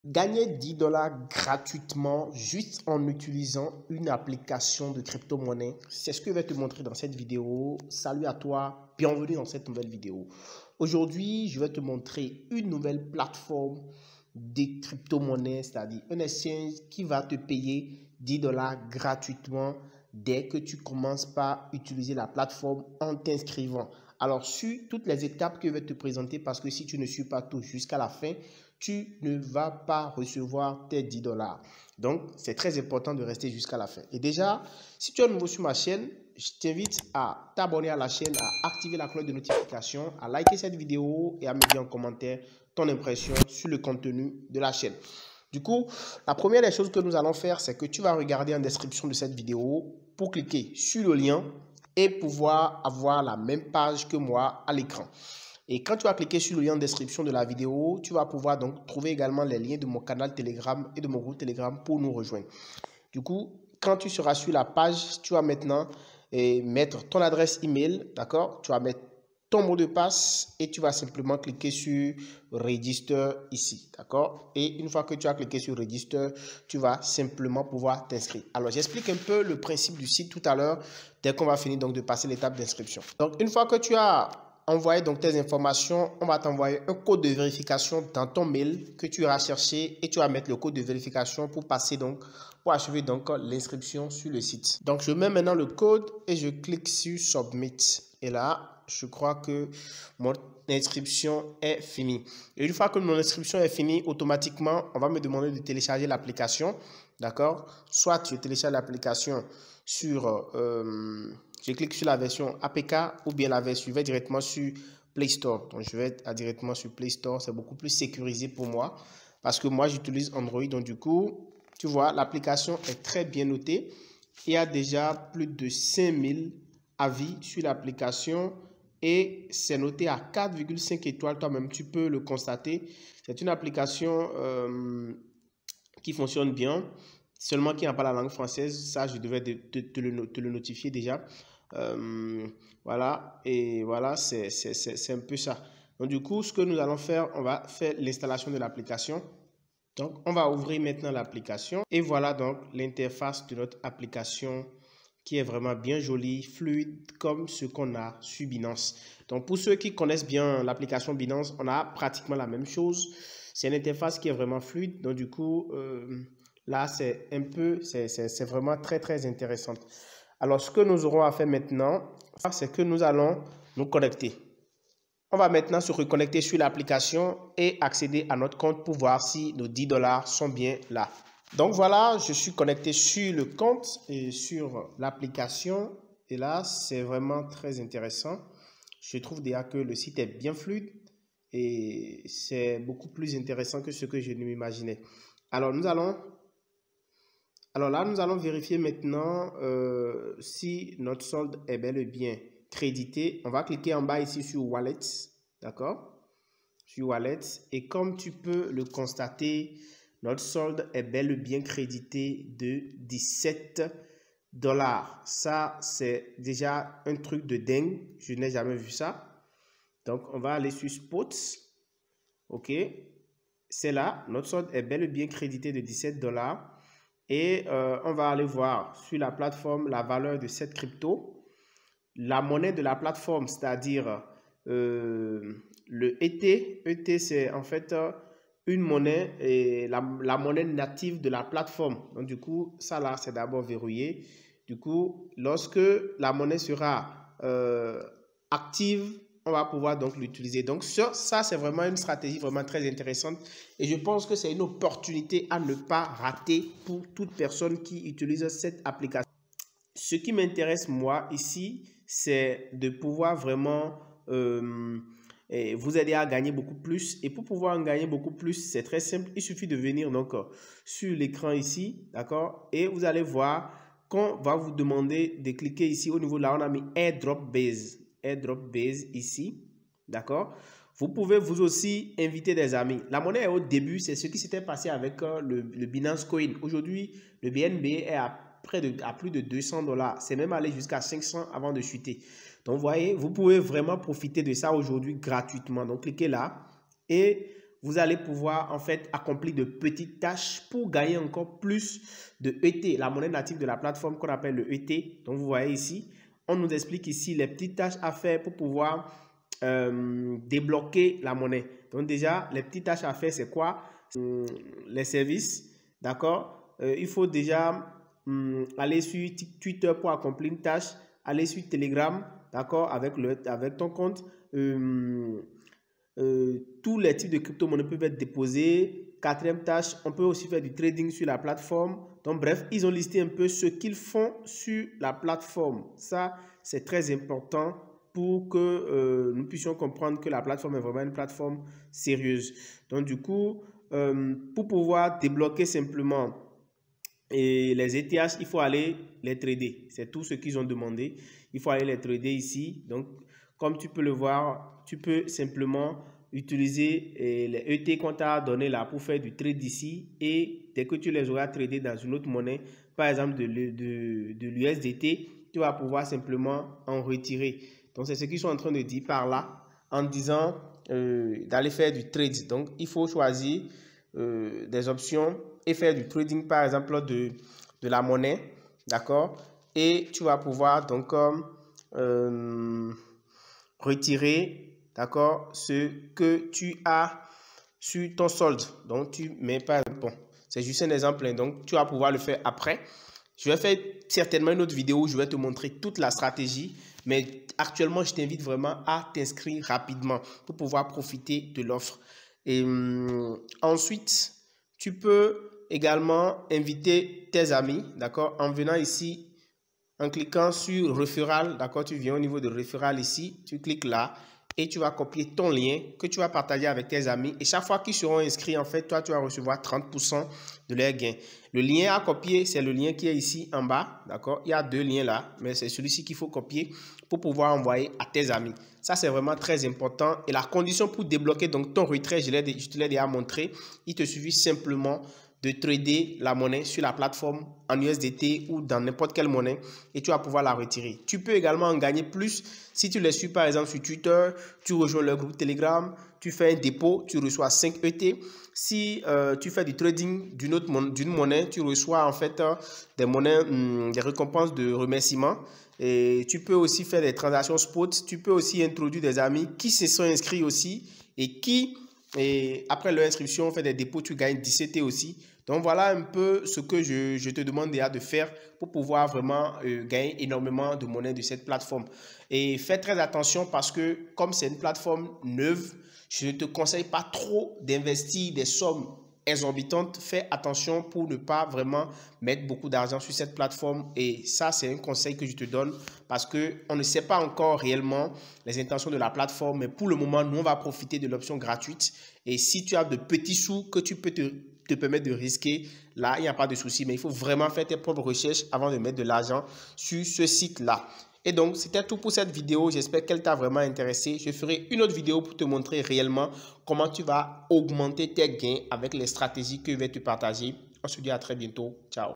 Gagner 10 dollars gratuitement juste en utilisant une application de crypto-monnaie. C'est ce que je vais te montrer dans cette vidéo. Salut à toi, bienvenue dans cette nouvelle vidéo. Aujourd'hui, je vais te montrer une nouvelle plateforme de crypto-monnaie, c'est-à-dire un exchange qui va te payer 10 dollars gratuitement dès que tu commences par utiliser la plateforme en t'inscrivant. Alors, suis toutes les étapes que je vais te présenter parce que si tu ne suis pas tout jusqu'à la fin, tu ne vas pas recevoir tes 10 dollars. Donc, c'est très important de rester jusqu'à la fin. Et déjà, si tu es nouveau sur ma chaîne, je t'invite à t'abonner à la chaîne, à activer la cloche de notification, à liker cette vidéo et à me dire en commentaire ton impression sur le contenu de la chaîne. Du coup, la première des choses que nous allons faire, c'est que tu vas regarder en description de cette vidéo pour cliquer sur le lien et pouvoir avoir la même page que moi à l'écran. Et quand tu vas cliquer sur le lien en description de la vidéo, tu vas pouvoir donc trouver également les liens de mon canal Telegram et de mon groupe Telegram pour nous rejoindre. Du coup, quand tu seras sur la page, tu vas maintenant mettre ton adresse email, d'accord? Tu vas mettre ton mot de passe et tu vas simplement cliquer sur Register ici, d'accord? Et une fois que tu as cliqué sur Register, tu vas simplement pouvoir t'inscrire. Alors, j'explique un peu le principe du site tout à l'heure, dès qu'on va finir donc de passer l'étape d'inscription. Donc, une fois que tu as envoyé donc tes informations, on va t'envoyer un code de vérification dans ton mail que tu iras chercher et tu vas mettre le code de vérification pour passer donc, pour achever donc l'inscription sur le site. Donc, je mets maintenant le code et je clique sur Submit. Et là, je crois que mon inscription est finie. Et une fois que mon inscription est finie, automatiquement, on va me demander de télécharger l'application. D'accord? Soit je télécharge l'application sur... je clique sur la version APK ou bien la version, je vais directement sur Play Store. Donc, je vais directement sur Play Store. C'est beaucoup plus sécurisé pour moi parce que moi, j'utilise Android. Donc, du coup, tu vois, l'application est très bien notée. Il y a déjà plus de 5000 avis sur l'application et c'est noté à 4,5 étoiles. Toi-même, tu peux le constater. C'est une application qui fonctionne bien. Seulement qui n'a pas la langue française, ça je devais te le notifier déjà. Voilà, et voilà, c'est un peu ça. Donc du coup, ce que nous allons faire, on va faire l'installation de l'application. Donc, on va ouvrir maintenant l'application. Et voilà donc l'interface de notre application qui est vraiment bien jolie, fluide, comme ce qu'on a sur Binance. Donc, pour ceux qui connaissent bien l'application Binance, on a pratiquement la même chose. C'est une interface qui est vraiment fluide. Donc, du coup, là, c'est vraiment très, très intéressant. Alors, ce que nous aurons à faire maintenant, c'est que nous allons nous connecter. On va maintenant se reconnecter sur l'application et accéder à notre compte pour voir si nos 10 dollars sont bien là. Donc voilà, je suis connecté sur le compte et sur l'application. Et là, c'est vraiment très intéressant. Je trouve déjà que le site est bien fluide et c'est beaucoup plus intéressant que ce que je ne m'imaginais. Alors, nous allons vérifier maintenant si notre solde est bel et bien crédité. On va cliquer en bas ici sur Wallet, d'accord? Sur Wallet. Et comme tu peux le constater, notre solde est bel et bien crédité de 17 dollars. Ça, c'est déjà un truc de dingue. Je n'ai jamais vu ça. Donc, on va aller sur Spot. OK. C'est là. Notre solde est bel et bien crédité de 17 dollars. Et on va aller voir sur la plateforme la valeur de cette crypto. La monnaie de la plateforme, c'est-à-dire le ET. ET, c'est en fait une monnaie, et la monnaie native de la plateforme. Donc, du coup, ça là, c'est d'abord verrouillé. Du coup, lorsque la monnaie sera active, on va pouvoir donc l'utiliser. Donc, ça, c'est vraiment une stratégie vraiment très intéressante. Et je pense que c'est une opportunité à ne pas rater pour toute personne qui utilise cette application. Ce qui m'intéresse, moi, ici, c'est de pouvoir vraiment vous aider à gagner beaucoup plus. Et pour pouvoir en gagner beaucoup plus, c'est très simple. Il suffit de venir donc sur l'écran ici, d'accord? Et vous allez voir qu'on va vous demander de cliquer ici au niveau de là, on a mis Airdrop Base. Airdrop Base ici, d'accord? Vous pouvez vous aussi inviter des amis. La monnaie au début, c'est ce qui s'était passé avec le Binance Coin. Aujourd'hui, le BNB est à plus de 200 dollars. C'est même allé jusqu'à 500 avant de chuter. Donc, vous voyez, vous pouvez vraiment profiter de ça aujourd'hui gratuitement. Donc, cliquez là et vous allez pouvoir en fait accomplir de petites tâches pour gagner encore plus de ET, la monnaie native de la plateforme qu'on appelle le ET. Donc vous voyez ici, on nous explique ici les petites tâches à faire pour pouvoir débloquer la monnaie. Donc déjà, les petites tâches à faire, c'est quoi? Les services, d'accord? Il faut déjà aller sur Twitter pour accomplir une tâche, aller sur Telegram, d'accord, avec ton compte. Tous les types de crypto-monnaies peuvent être déposés. Quatrième tâche, on peut aussi faire du trading sur la plateforme. Donc bref, ils ont listé un peu ce qu'ils font sur la plateforme. Ça, c'est très important pour que nous puissions comprendre que la plateforme est vraiment une plateforme sérieuse. Donc du coup, pour pouvoir débloquer simplement les ETH, il faut aller les trader. C'est tout ce qu'ils ont demandé. Il faut aller les trader ici. Donc, comme tu peux le voir, tu peux simplement utiliser les ET qu'on t'a donné là pour faire du trade ici. Et dès que tu les auras tradés dans une autre monnaie, par exemple de l'USDT, tu vas pouvoir simplement en retirer. Donc, c'est ce qu'ils sont en train de dire par là, en disant d'aller faire du trade. Donc, il faut choisir des options et faire du trading, par exemple, de la monnaie, d'accord? Et tu vas pouvoir donc retirer, d'accord, ce que tu as sur ton solde. Donc, tu mets pas, bon, c'est juste un exemple, hein, donc tu vas pouvoir le faire après. Je vais faire certainement une autre vidéo où je vais te montrer toute la stratégie, mais actuellement, je t'invite vraiment à t'inscrire rapidement pour pouvoir profiter de l'offre. Et ensuite, tu peux également inviter tes amis, d'accord, en venant ici, en cliquant sur référal, d'accord, tu viens au niveau de référal ici, tu cliques là et tu vas copier ton lien que tu vas partager avec tes amis et chaque fois qu'ils seront inscrits, en fait, toi, tu vas recevoir 30% de leurs gains. Le lien à copier, c'est le lien qui est ici en bas, d'accord? Il y a deux liens là, mais c'est celui-ci qu'il faut copier pour pouvoir envoyer à tes amis. Ça, c'est vraiment très important. Et la condition pour débloquer donc ton retrait, je te l'ai déjà montré, il te suffit simplement de trader la monnaie sur la plateforme en USDT ou dans n'importe quelle monnaie et tu vas pouvoir la retirer. Tu peux également en gagner plus si tu les suis par exemple sur Twitter, tu rejoins leur groupe Telegram, tu fais un dépôt, tu reçois 5 ET. Si tu fais du trading d'une monnaie, tu reçois en fait des monnaies, des récompenses de remerciement. Et tu peux aussi faire des transactions spot. Tu peux aussi introduire des amis qui se sont inscrits aussi et qui, après leur inscription, fait des dépôts, tu gagnes 17 T aussi. Donc voilà un peu ce que je te demande déjà de faire pour pouvoir vraiment gagner énormément de monnaie de cette plateforme. Et fais très attention parce que comme c'est une plateforme neuve, je ne te conseille pas trop d'investir des sommes exorbitantes. Fais attention pour ne pas vraiment mettre beaucoup d'argent sur cette plateforme. Et ça, c'est un conseil que je te donne parce qu'on ne sait pas encore réellement les intentions de la plateforme. Mais pour le moment, nous, on va profiter de l'option gratuite. Et si tu as de petits sous que tu peux te permettre de risquer, là, il n'y a pas de souci. Mais il faut vraiment faire tes propres recherches avant de mettre de l'argent sur ce site-là. Et donc, c'était tout pour cette vidéo. J'espère qu'elle t'a vraiment intéressé. Je ferai une autre vidéo pour te montrer réellement comment tu vas augmenter tes gains avec les stratégies que je vais te partager. On se dit à très bientôt. Ciao.